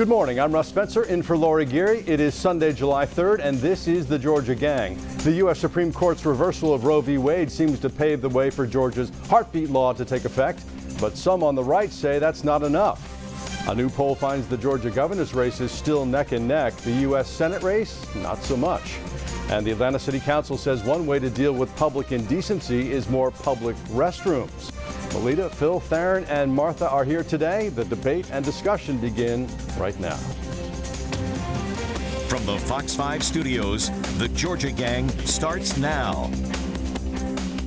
Good morning, I'm Russ Spencer in for Lori Geary. It is Sunday, July 3rd, and this is the Georgia Gang. The U.S. Supreme Court's reversal of Roe v. Wade seems to pave the way for Georgia's heartbeat law to take effect, but some on the right say that's not enough. A new poll finds the Georgia governor's race is still neck and neck. The U.S. Senate race, not so much. And the Atlanta City Council says one way to deal with public indecency is more public restrooms. Melita, Phil, Theron, and Martha are here today. The debate and discussion begin right now. From the Fox 5 studios, the Georgia Gang starts now.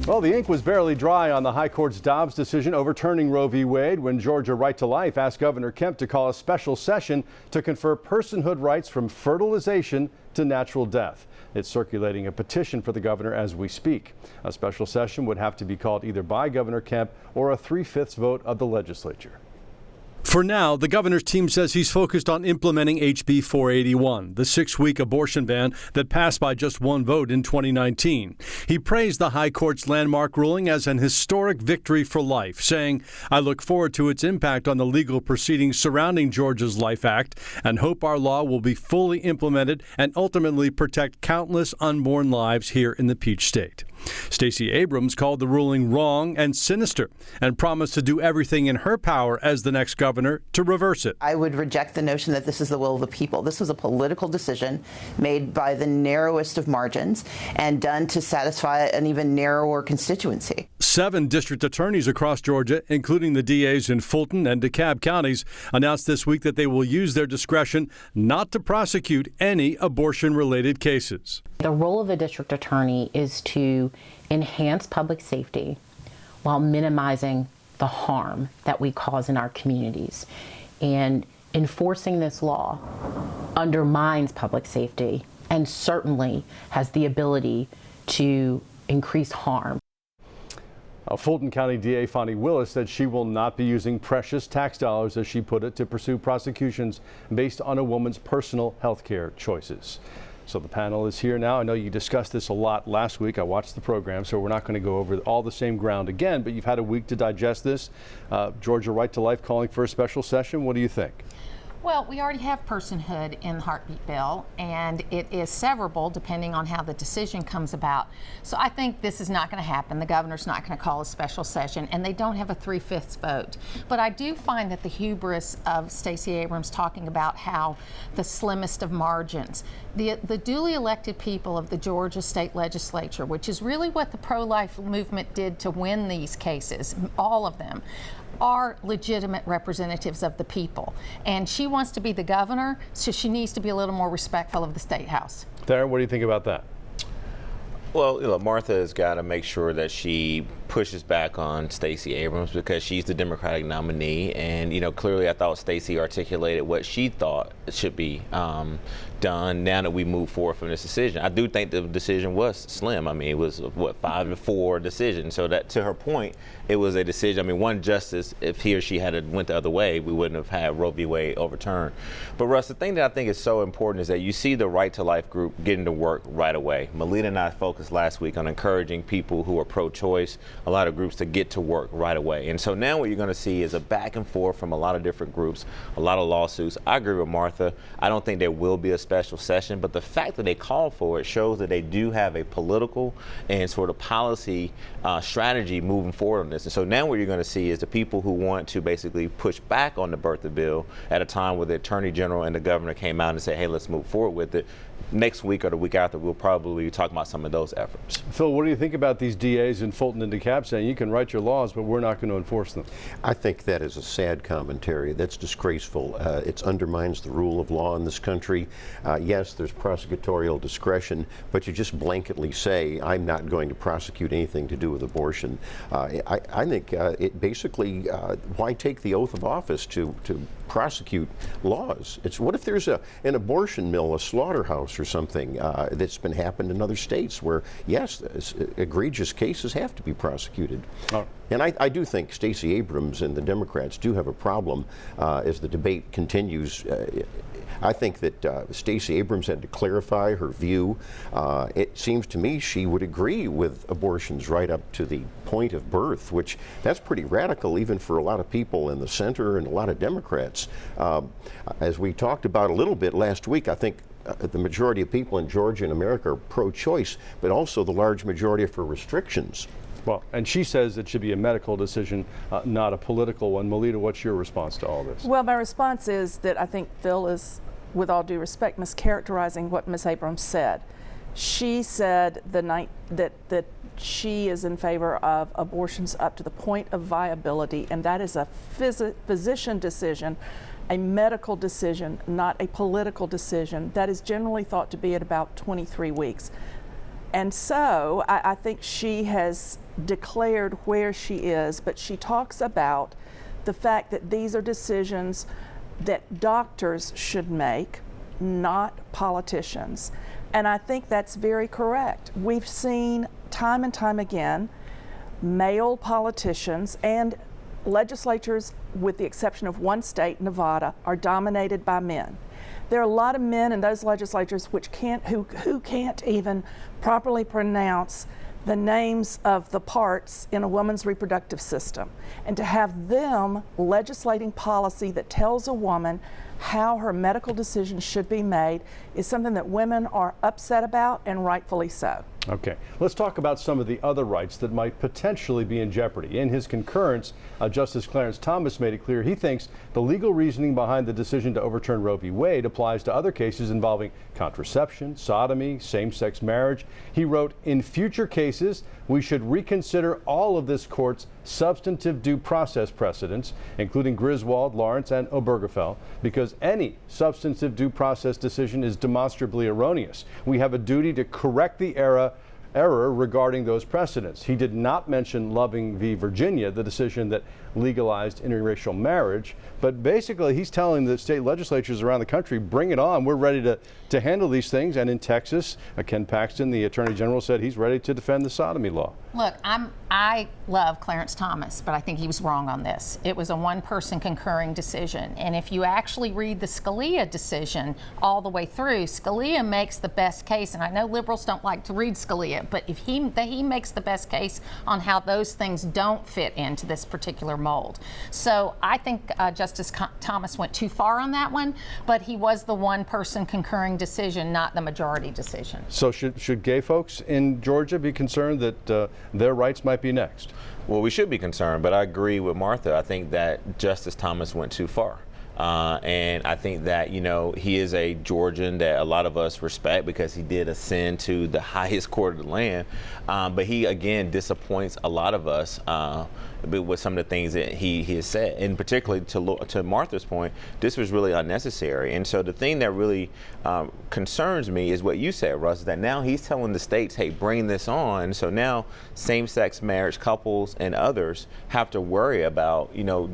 Well, the ink was barely dry on the High Court's Dobbs decision overturning Roe v. Wade when Georgia Right to Life asked Governor Kemp to call a special session to confer personhood rights from fertilization to natural death. It's circulating a petition for the governor as we speak. A special session would have to be called either by Governor Kemp or a 3/5 vote of the legislature. For now, the governor's team says he's focused on implementing HB 481, the 6-week abortion ban that passed by just one vote in 2019. He praised the High Court's landmark ruling as an historic victory for life, saying, "I look forward to its impact on the legal proceedings surrounding Georgia's Life Act and hope our law will be fully implemented and ultimately protect countless unborn lives here in the Peach State." Stacey Abrams called the ruling wrong and sinister and promised to do everything in her power as the next governor to reverse it. I would reject the notion that this is the will of the people. This was a political decision made by the narrowest of margins and done to satisfy an even narrower constituency. 7 district attorneys across Georgia, including the DAs in Fulton and DeKalb counties, announced this week that they will use their discretion not to prosecute any abortion-related cases. The role of the district attorney is to enhance public safety while minimizing the harm that we cause in our communities. And enforcing this law undermines public safety and certainly has the ability to increase harm. Fulton County DA Fonnie Willis said she will not be using precious tax dollars, as she put it, to pursue prosecutions based on a woman's personal health care choices. So the panel is here now. I know you discussed this a lot last week. I watched the program, so we're not going to go over all the same ground again, but you've had a week to digest this. Georgia Right to Life calling for a special session. What do you think? Well, we already have personhood in the heartbeat bill, and it is severable depending on how the decision comes about. So I think this is not going to happen. The governor's not going to call a special session, and they don't have a 3/5 vote. But I do find that the hubris of Stacey Abrams talking about how the slimmest of margins, the duly elected people of the Georgia state legislature, which is really what the pro-life movement did to win these cases, all of them, are legitimate representatives of the people. And she wants to be the governor, so she needs to be a little more respectful of the state house. Theron, what do you think about that? Well, Martha has got to make sure that she pushes back on Stacey Abrams because she's the Democratic nominee. And, clearly I thought Stacey articulated what she thought should be done now that we move forward from this decision. I do think the decision was slim. I mean, it was, 5-4 decision. So that, to her point, it was a decision. I mean, one justice, if he or she had went the other way, we wouldn't have had Roe v. Wade overturned. But Russ, the thing that I think is so important is that you see the Right to Life group getting to work right away. Melita and I focused last week on encouraging people who are pro-choice, a lot of groups, to get to work right away. And so now what you're going to see is a back and forth from a lot of different groups, a lot of lawsuits. I agree with Martha. I don't think there will be a special session, but the fact that they call for it shows that they do have a political and sort of policy strategy moving forward on this. And so now what you're going to see is the people who want to basically push back on the birther bill at a time where the Attorney General and the governor came out and said, hey, let's move forward with it. Next week or the week after, we'll probably talk about some of those efforts. Phil, what do you think about these DAs in Fulton and DeKalb saying you can write your laws, but we're not going to enforce them? I think that is a sad commentary. That's disgraceful. It undermines the rule of law in this country. Yes, there's prosecutorial discretion, but you just blanketly say, I'm not going to prosecute anything to do with abortion. I think it basically, why take the oath of office to prosecute laws? It's what if there's an abortion mill, a slaughterhouse or something that's been happened in other states where, yes, egregious cases have to be prosecuted. And I do think Stacey Abrams and the Democrats do have a problem as the debate continues. I think that Stacey Abrams had to clarify her view. It seems to me she would agree with abortions right up to the point of birth, which that's pretty radical even for a lot of people in the center and a lot of Democrats. As we talked about a little bit last week, I think the majority of people in Georgia and America are pro-choice, but also the large majority are for restrictions. Well, and she says it should be a medical decision, not a political one. Melita, what's your response to all this? Well, my response is that I think Phil is, with all due respect, mischaracterizing what Ms. Abrams said. She said that she is in favor of abortions up to the point of viability, and that is a physician decision, a medical decision, not a political decision. That is generally thought to be at about 23 weeks. And so I think she has declared where she is, but she talks about the fact that these are decisions that doctors should make, not politicians. And I think that's very correct. We've seen time and time again male politicians and legislatures, with the exception of one state, Nevada, are dominated by men. There are a lot of men in those legislatures who can't even properly pronounce the names of the parts in a woman's reproductive system. And to have them legislating policy that tells a woman how her medical decisions should be made is something that women are upset about, and rightfully so. Okay, let's talk about some of the other rights that might potentially be in jeopardy. In his concurrence, Justice Clarence Thomas made it clear he thinks the legal reasoning behind the decision to overturn Roe v. Wade applies to other cases involving contraception, sodomy, same-sex marriage. He wrote, "In future cases, we should reconsider all of this court's substantive due process precedents, including Griswold, Lawrence, and Obergefell, because any substantive due process decision is demonstrably erroneous. We have a duty to correct the error regarding those precedents." He did not mention Loving v. Virginia, the decision that legalized interracial marriage, but basically he's telling the state legislatures around the country, bring it on, we're ready to handle these things. And in Texas, Ken Paxton, the Attorney General, said he's ready to defend the sodomy law. Look, I love Clarence Thomas, but I think he was wrong on this. It was a one-person concurring decision, and if you actually read the Scalia decision all the way through, Scalia makes the best case, and I know liberals don't like to read Scalia, but if he makes the best case on how those things don't fit into this particular mold. So I think Justice Thomas went too far on that one, but he was the one-person concurring decision, not the majority decision. So should gay folks in Georgia be concerned that their rights might be next? Well, we should be concerned, but I agree with Martha. I think that Justice Thomas went too far. And I think that, he is a Georgian that a lot of us respect because he did ascend to the highest court of the land. But he, again, disappoints a lot of us with some of the things that he has said. And particularly to Martha's point, this was really unnecessary. And so the thing that really concerns me is what you said, Russ, that now he's telling the states, hey, bring this on. So now same-sex marriage couples and others have to worry about,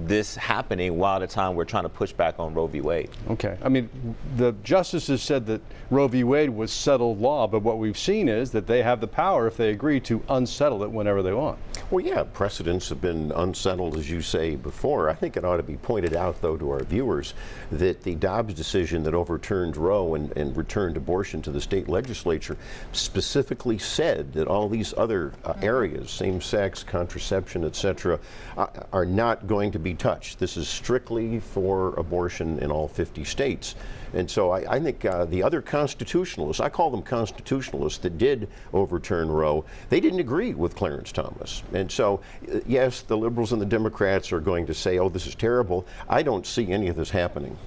this happening while at the time we're trying to push back on Roe v. Wade. Okay. I mean, the justices said that Roe v. Wade was settled law, but what we've seen is that they have the power, if they agree, to unsettle it whenever they want. Well, yeah, precedents have been unsettled, as you say before. I think it ought to be pointed out, though, to our viewers that the Dobbs decision that overturned Roe and returned abortion to the state legislature specifically said that all these other areas, same-sex, contraception, etc., are not going to be touched. This is strictly for abortion in all 50 states. And so I think the other constitutionalists, I call them constitutionalists, that did overturn Roe, they didn't agree with Clarence Thomas. And so, yes, the liberals and the Democrats are going to say, oh, this is terrible. I don't see any of this happening.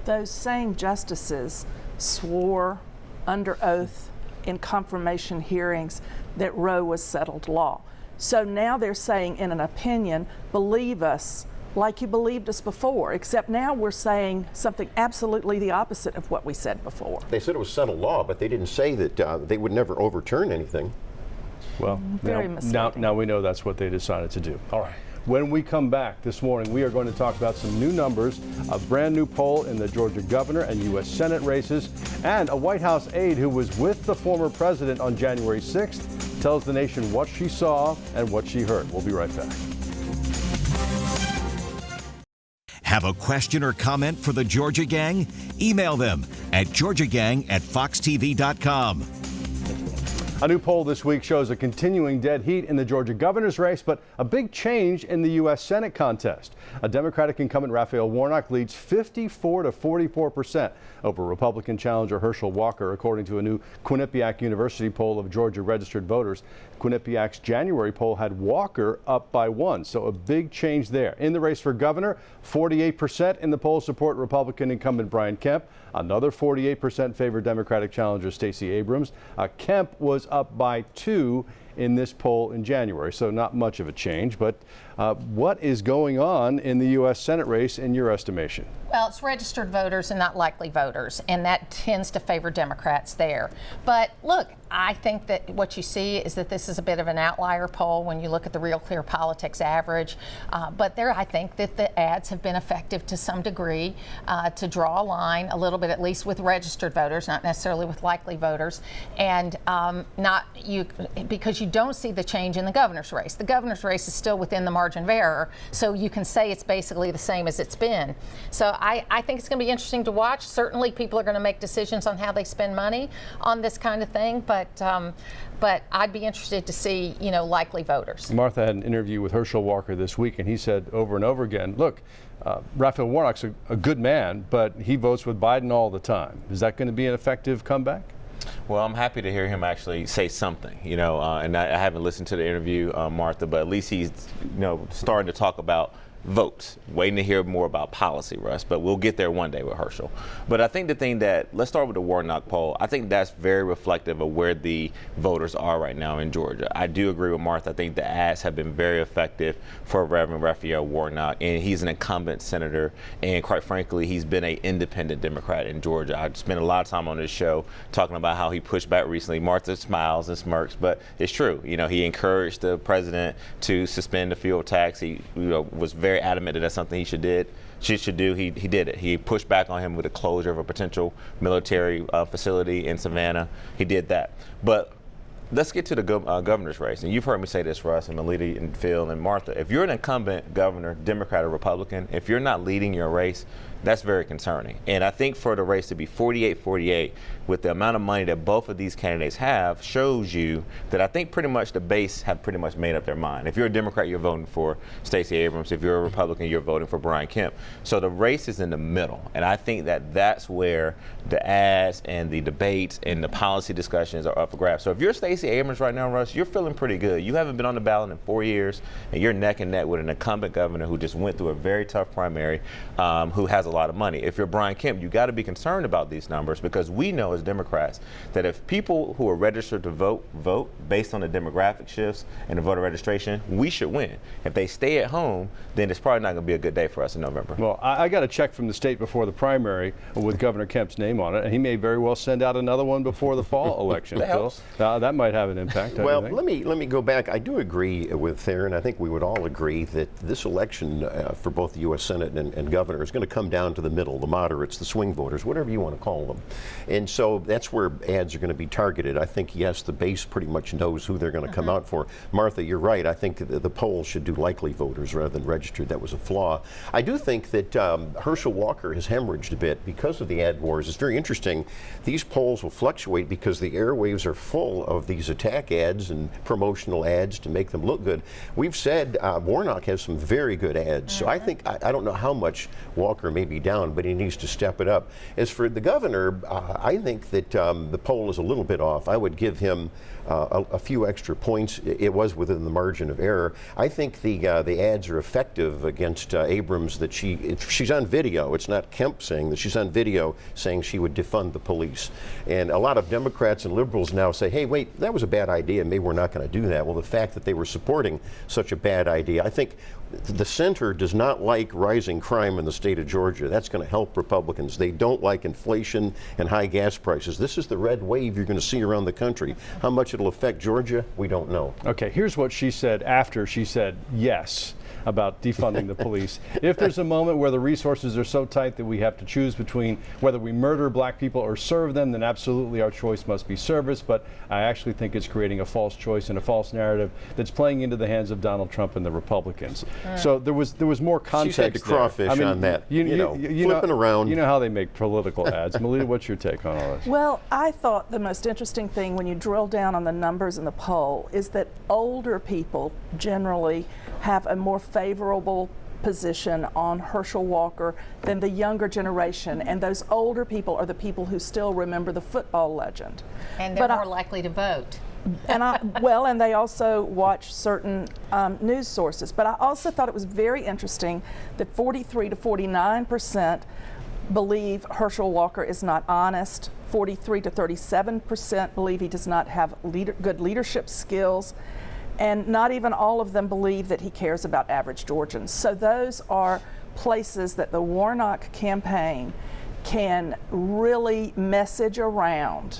Those same justices swore under oath in confirmation hearings that Roe was settled law. So now they're saying in an opinion, believe us like you believed us before, except now we're saying something absolutely the opposite of what we said before. They said it was settled law, but they didn't say that they would never overturn anything. Well, now we know that's what they decided to do. All right. When we come back this morning, we are going to talk about some new numbers, a brand new poll in the Georgia governor and U.S. Senate races, and a White House aide who was with the former president on January 6th tells the nation what she saw and what she heard. We'll be right back. Have a question or comment for the Georgia Gang? Email them at georgiagang@foxtv.com. A new poll this week shows a continuing dead heat in the Georgia governor's race, but a big change in the U.S. Senate contest. A Democratic incumbent, Raphael Warnock, leads 54 to 44% over Republican challenger Herschel Walker, according to a new Quinnipiac University poll of Georgia registered voters. Quinnipiac's January poll had Walker up by 1, so a big change there. In the race for governor, 48% in the poll support Republican incumbent Brian Kemp. Another 48% favor Democratic challenger Stacey Abrams. Kemp was up by 2 in this poll in January, so not much of a change. But what is going on in the U.S. Senate race in your estimation? Well, it's registered voters and not likely voters, and that tends to favor Democrats there. But look, I think that what you see is that this is a bit of an outlier poll when you look at the Real Clear Politics average. But there, I think that the ads have been effective to some degree to draw a line a little bit, at least with registered voters, not necessarily with likely voters, and because you don't see the change in the governor's race. The governor's race is still within the margin of error, so you can say it's basically the same as it's been. So I think it's going to be interesting to watch. Certainly, people are going to make decisions on how they spend money on this kind of thing, but I'd be interested to see, likely voters. Martha had an interview with Herschel Walker this week, and he said over and over again, look, Raphael Warnock's a good man, but he votes with Biden all the time. Is that going to be an effective comeback? Well, I'm happy to hear him actually say something, and I haven't listened to the interview, Martha, but at least he's, starting to talk about votes. Waiting to hear more about policy, Russ, but we'll get there one day with Herschel. But I think let's start with the Warnock poll. I think that's very reflective of where the voters are right now in Georgia. I do agree with Martha. I think the ads have been very effective for Reverend Raphael Warnock, and he's an incumbent senator, and quite frankly, he's been an independent Democrat in Georgia. I spent a lot of time on this show talking about how he pushed back recently. Martha smiles and smirks, but it's true. He encouraged the president to suspend the fuel tax. He was very adamant that that's something he should do. He did it. He pushed back on him with the closure of a potential military facility in Savannah. He did that. But let's get to the governor's race. And you've heard me say this, Russ, and Melita and Phil and Martha. If you're an incumbent governor, Democrat or Republican, if you're not leading your race, that's very concerning. And I think for the race to be 48-48 with the amount of money that both of these candidates have shows you that I think pretty much the base have pretty much made up their mind. If you're a Democrat, you're voting for Stacey Abrams. If you're a Republican, you're voting for Brian Kemp. So the race is in the middle. And I think that that's where the ads and the debates and the policy discussions are up for grabs. So if you're Stacey Abrams right now, Russ, you're feeling pretty good. You haven't been on the ballot in 4 years, and you're neck and neck with an incumbent governor who just went through a very tough primary, who has a lot of money. If you're Brian Kemp, you got to be concerned about these numbers, because we know as Democrats that if people who are registered to vote based on the demographic shifts and the voter registration, we should win. If they stay at home, then it's probably not going to be a good day for us in November. Well, I got a check from the state before the primary with Governor Kemp's name on it, and he may very well send out another one before the fall election. That helps. That might have an impact. Well, let me go back. I do agree with Theron. I think we would all agree that this election for both the U.S. Senate and governor is going to come down to the middle, the moderates, the swing voters, whatever you want to call them. And so that's where ads are going to be targeted. I think, yes, the base pretty much knows who they're going to come out for. Martha, you're right. I think the poll should do likely voters rather than registered. That was a flaw. I do think that Herschel Walker has hemorrhaged a bit because of the ad wars. It's very interesting. These polls will fluctuate because the airwaves are full of these attack ads and promotional ads to make them look good. We've said Warnock has some very good ads. So I think, I don't know how much Walker may be down, but he needs to step it up. As for the governor, I think that the poll is a little bit off. I would give him a few extra points. It was within the margin of error. I think the ads are effective against Abrams, that she's on video. It's not Kemp saying that, she's on video saying she would defund the police. And a lot of Democrats and liberals now say, hey, wait, that was a bad idea. Maybe we're not going to do that. Well, the fact that they were supporting such a bad idea, I think the center does not like rising crime in the state of Georgia. That's going to help Republicans. They don't like inflation and high gas prices. This is the red wave you're going to see around the country. How much it'll affect Georgia, we don't know. Okay, here's what she said after she said yes. about defunding the police. If there's a moment where the resources are so tight that we have to choose between whether we murder black people or serve them, then absolutely our choice must be service. But I actually think it's creating a false choice and a false narrative that's playing into the hands of Donald Trump and the Republicans. So there was more context. She said to crawfish on that, flipping around. You know how they make political ads. Melita, what's your take on all this? Well, I thought the most interesting thing when you drill down on the numbers in the poll is that older people generally have a more favorable position on Herschel Walker than the younger generation, and those older people are the people who still remember the football legend. And they're more likely to vote. And they also watch certain news sources. But I also thought it was very interesting that 43 to 49% believe Herschel Walker is not honest. 43 to 37% believe he does not have good leadership skills. And not even all of them believe that he cares about average Georgians. So those are places that the Warnock campaign can really message around.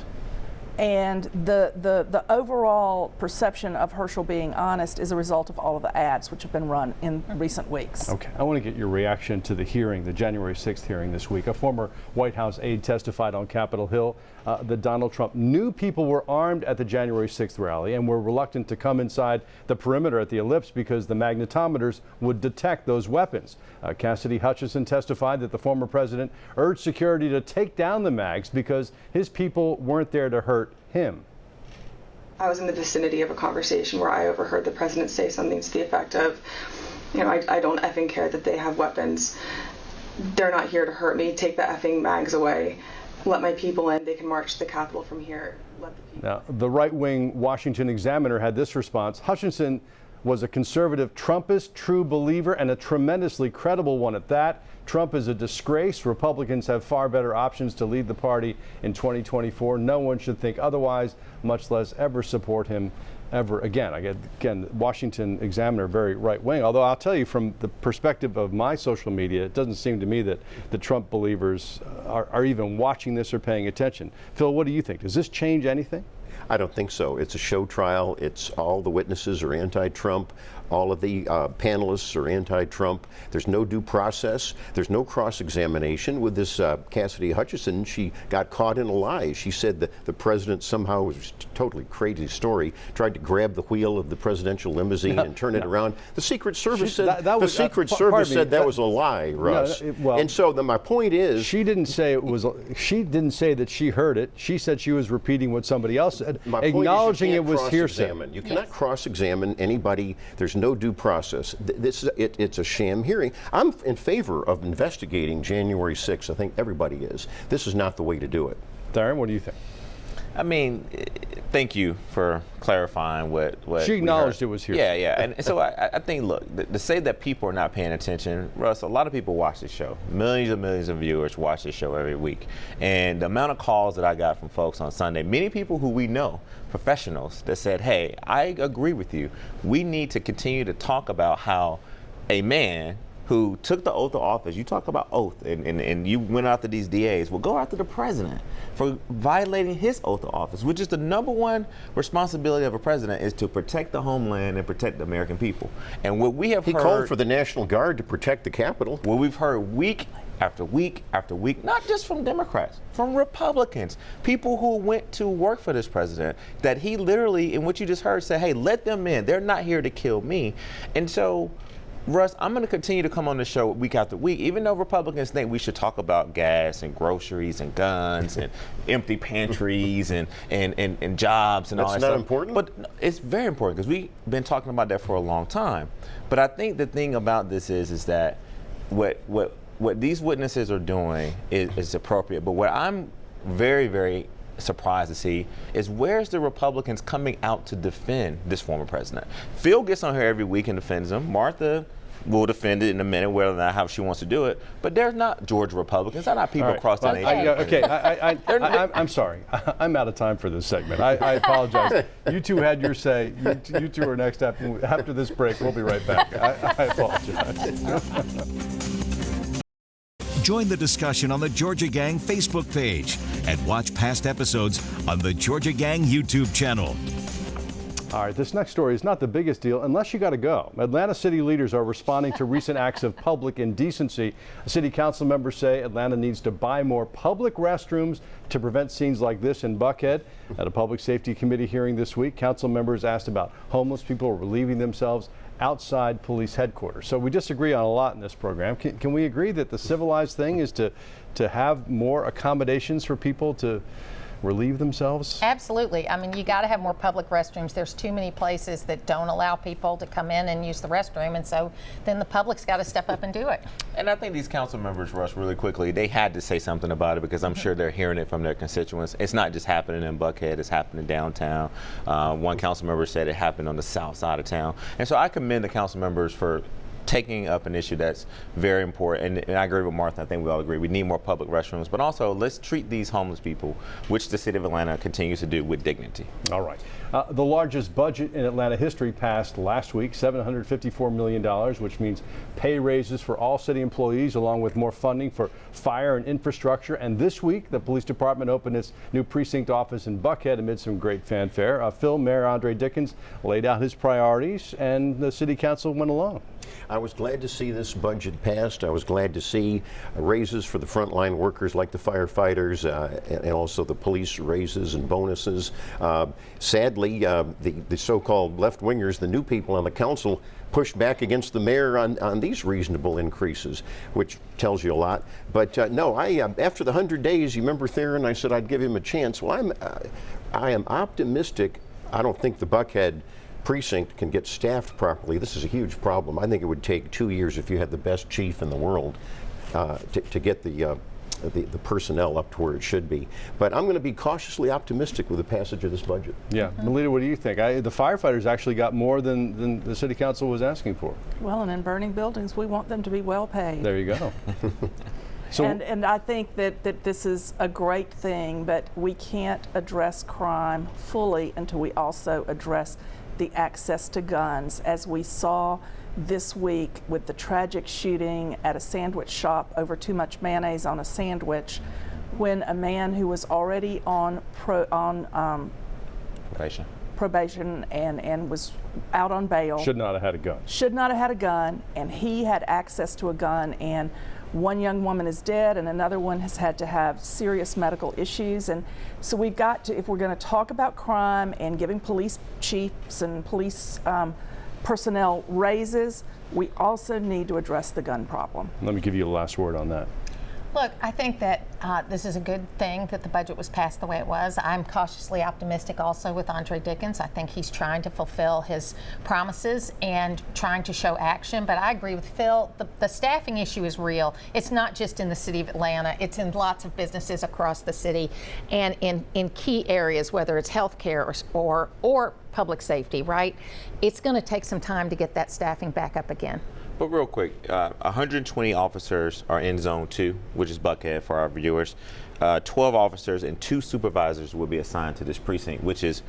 And the overall perception of Herschel being honest is a result of all of the ads which have been run in recent weeks. Okay, I want to get your reaction to the hearing, the January 6th hearing this week. A former White House aide testified on Capitol Hill that Donald Trump knew people were armed at the January 6th rally and were reluctant to come inside the perimeter at the ellipse because the magnetometers would detect those weapons. Cassidy Hutchinson testified that the former president urged security to take down the mags because his people weren't there to hurt him. I was in the vicinity of a conversation where I overheard the president say something to the effect of, I don't effing care that they have weapons. They're not here to hurt me. Take the effing mags away. Let my people in. They can march to the Capitol from here. Let the people. Now, the right-wing Washington Examiner had this response. Hutchinson was a conservative Trumpist, true believer, and a tremendously credible one at that. Trump is a disgrace. Republicans have far better options to lead the party in 2024. No one should think otherwise, much less ever support him ever again. Again, Washington Examiner, very right-wing. Although I'll tell you, from the perspective of my social media, it doesn't seem to me that the Trump believers are even watching this or paying attention. Phil, what do you think? Does this change anything? I don't think so. It's a show trial. It's all the witnesses are anti-Trump. All of the panelists are anti-Trump. There's no due process. There's no cross-examination. With this Cassidy Hutchinson, she got caught in a lie. She said that the president somehow, was a totally crazy story, tried to grab the wheel of the presidential limousine and turn it around. The Secret Service said that was a lie, Russ. And so my point is, she didn't say it was. She didn't say that she heard it. She said she was repeating what somebody else said, acknowledging it was hearsay. You cannot cross-examine anybody. There's no due process. It's a sham hearing. I'm in favor of investigating January 6th. I think everybody is. This is not the way to do it. Darren, what do you think? I mean, thank you for clarifying what she acknowledged it was hearsay. Yeah. And so I think, look, to say that people are not paying attention, Russ, a lot of people watch this show. Millions and millions of viewers watch this show every week. And the amount of calls that I got from folks on Sunday, many people who we know, professionals, that said, hey, I agree with you. We need to continue to talk about how a man who took the oath of office, you talk about oath, and you went after these DAs, well, go after the president for violating his oath of office, which is the number one responsibility of a president, is to protect the homeland and protect the American people. And what we have heard— He called for the National Guard to protect the Capitol. What we've heard week after week after week, not just from Democrats, from Republicans, people who went to work for this president, that he literally, in what you just heard, said, hey, let them in. They're not here to kill me. And so, Russ, I'm going to continue to come on the show week after week, even though Republicans think we should talk about gas and groceries and guns and empty pantries and jobs and all that stuff. That's not important? But it's very important, because we've been talking about that for a long time. But I think the thing about this is that what these witnesses are doing is appropriate. But what I'm very, very surprised to see is, where's the Republicans coming out to defend this former president? Phil gets on here every week and defends him. Martha will defend it in a minute, whether or not how she wants to do it. But there's not Georgia Republicans. They're not people across the nation. I'm sorry. I'm out of time for this segment. I apologize. You two had your say. You two are next after this break. We'll be right back. I apologize. Join the discussion on the Georgia Gang Facebook page and watch past episodes on the Georgia Gang YouTube channel. All right, this next story is not the biggest deal unless you got to go. Atlanta city leaders are responding to recent acts of public indecency. City council members say Atlanta needs to buy more public restrooms to prevent scenes like this in Buckhead. At a public safety committee hearing this week, council members asked about homeless people relieving themselves outside police headquarters. So we disagree on a lot in this program. Can we agree that the civilized thing is to have more accommodations for people to relieve themselves? Absolutely. I mean, you got to have more public restrooms. There's too many places that don't allow people to come in and use the restroom, and so then the public's got to step up and do it. And I think these council members rushed really quickly. They had to say something about it because I'm sure they're hearing it from their constituents. It's not just happening in Buckhead, it's happening downtown. One council member said it happened on the south side of town. And so I commend the council members for taking up an issue that's very important, and I agree with Martha. I think we all agree we need more public restrooms, but also let's treat these homeless people, which the city of Atlanta continues to do, with dignity. All right. The largest budget in Atlanta history passed last week, $754 million, which means pay raises for all city employees, along with more funding for fire and infrastructure. And this week, the police department opened its new precinct office in Buckhead amid some great fanfare. Mayor Andre Dickens laid out his priorities, and the city council went along. I was glad to see this budget passed. I was glad to see raises for the frontline workers like the firefighters and also the police raises and bonuses. Sadly, the so-called left-wingers, the new people on the council, pushed back against the mayor on these reasonable increases, which tells you a lot. But no, after the 100 days, you remember Theron, I said I'd give him a chance. Well, I am optimistic. I don't think the Buckhead precinct can get staffed properly. This is a huge problem. I think it would take 2 years if you had the best chief in the world to get the personnel up to where it should be. But I'm going to be cautiously optimistic with the passage of this budget. Yeah. Melita, what do you think? The firefighters actually got more than the city council was asking for. Well, and in burning buildings, we want them to be well paid. There you go. And I think that this is a great thing, but we can't address crime fully until we also address the access to guns, as we saw this week with the tragic shooting at a sandwich shop over too much mayonnaise on a sandwich, when a man who was already on probation and was out on bail should not have had a gun. Should not have had a gun, and he had access to a gun, and one young woman is dead and another one has had to have serious medical issues. And so we've got to, if we're going to talk about crime and giving police chiefs and police personnel raises, we also need to address the gun problem. Let me give you the last word on that. Look, I think that this is a good thing that the budget was passed the way it was. I'm cautiously optimistic also with Andre Dickens. I think he's trying to fulfill his promises and trying to show action. But I agree with Phil. The staffing issue is real. It's not just in the city of Atlanta. It's in lots of businesses across the city and in key areas, whether it's healthcare or public safety, right? It's going to take some time to get that staffing back up again. But real quick, 120 officers are in Zone 2, which is Buckhead for our viewers. 12 officers and 2 supervisors will be assigned to this precinct, which is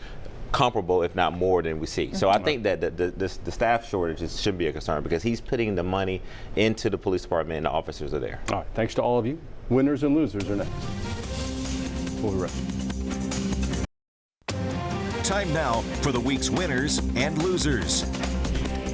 comparable, if not more, than we see. So I think that the staff shortages shouldn't be a concern because he's putting the money into the police department and the officers are there. All right, thanks to all of you. Winners and losers are next. We'll be right back. Time now for the week's winners and losers.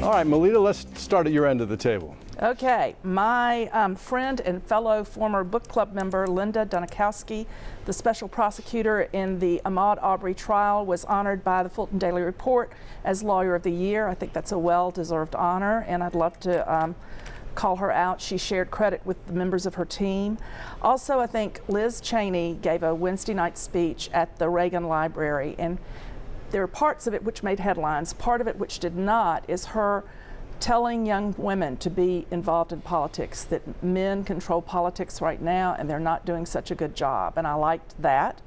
All right, Melita, let's start at your end of the table. Okay, my friend and fellow former book club member Linda Dunikowski, the special prosecutor in the Ahmaud Arbery trial, was honored by the Fulton Daily Report as Lawyer of the Year. I think that's a well-deserved honor, and I'd love to call her out. She shared credit with the members of her team. Also, I think Liz Cheney gave a Wednesday night speech at the Reagan Library, and there are parts of it which made headlines. Part of it which did not is her telling young women to be involved in politics, that men control politics right now and they're not doing such a good job, and I liked that.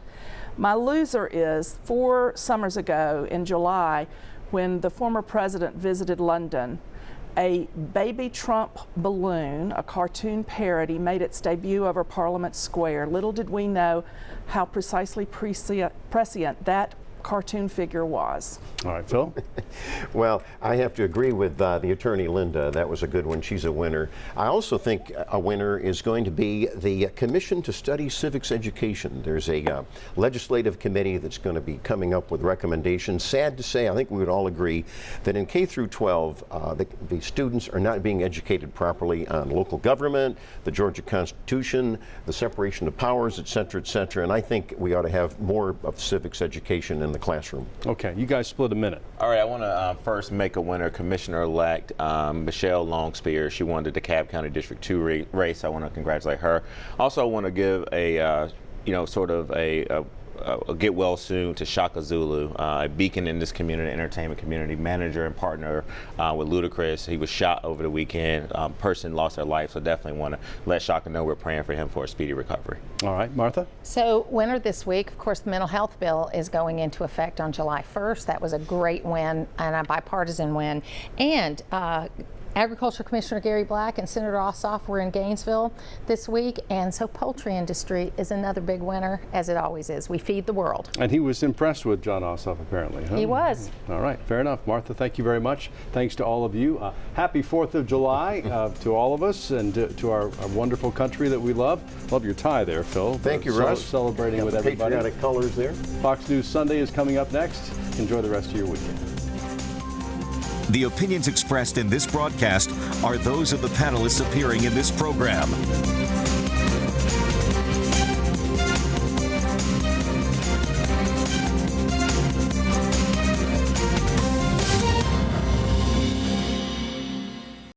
My loser is 4 summers ago in July, when the former president visited London, a baby Trump balloon, a cartoon parody, made its debut over Parliament Square. Little did we know how precisely prescient that cartoon figure was. All right, Phil? Well, I have to agree with the attorney, Linda. That was a good one. She's a winner. I also think a winner is going to be the Commission to Study Civics Education. There's a legislative committee that's going to be coming up with recommendations. Sad to say, I think we would all agree that in K through 12, the students are not being educated properly on local government, the Georgia Constitution, the separation of powers, et cetera, and I think we ought to have more of civics education in the classroom. Okay, you guys split a minute. All right, I want to first make a winner, Commissioner-elect Michelle Longspear. She won the DeKalb County District 2 race. I want to congratulate her. Also, I want to give a, sort of a get well soon to Shaka Zulu, a beacon in this community, entertainment community, manager and partner with Ludacris. He was shot over the weekend. Person lost their life, so definitely want to let Shaka know we're praying for him for a speedy recovery. All right, Martha? So winner this week, of course, the mental health bill is going into effect on July 1st. That was a great win and a bipartisan win. And Agriculture Commissioner Gary Black and Senator Ossoff were in Gainesville this week, and so poultry industry is another big winner, as it always is. We feed the world. And he was impressed with John Ossoff, apparently, huh? He was. All right, fair enough. Martha, thank you very much. Thanks to all of you. Happy 4th of July to all of us and to our wonderful country that we love. Love your tie there, Phil. Thank you, Russ. Celebrating with everybody. Patriotic colors there. Fox News Sunday is coming up next. Enjoy the rest of your weekend. The opinions expressed in this broadcast are those of the panelists appearing in this program.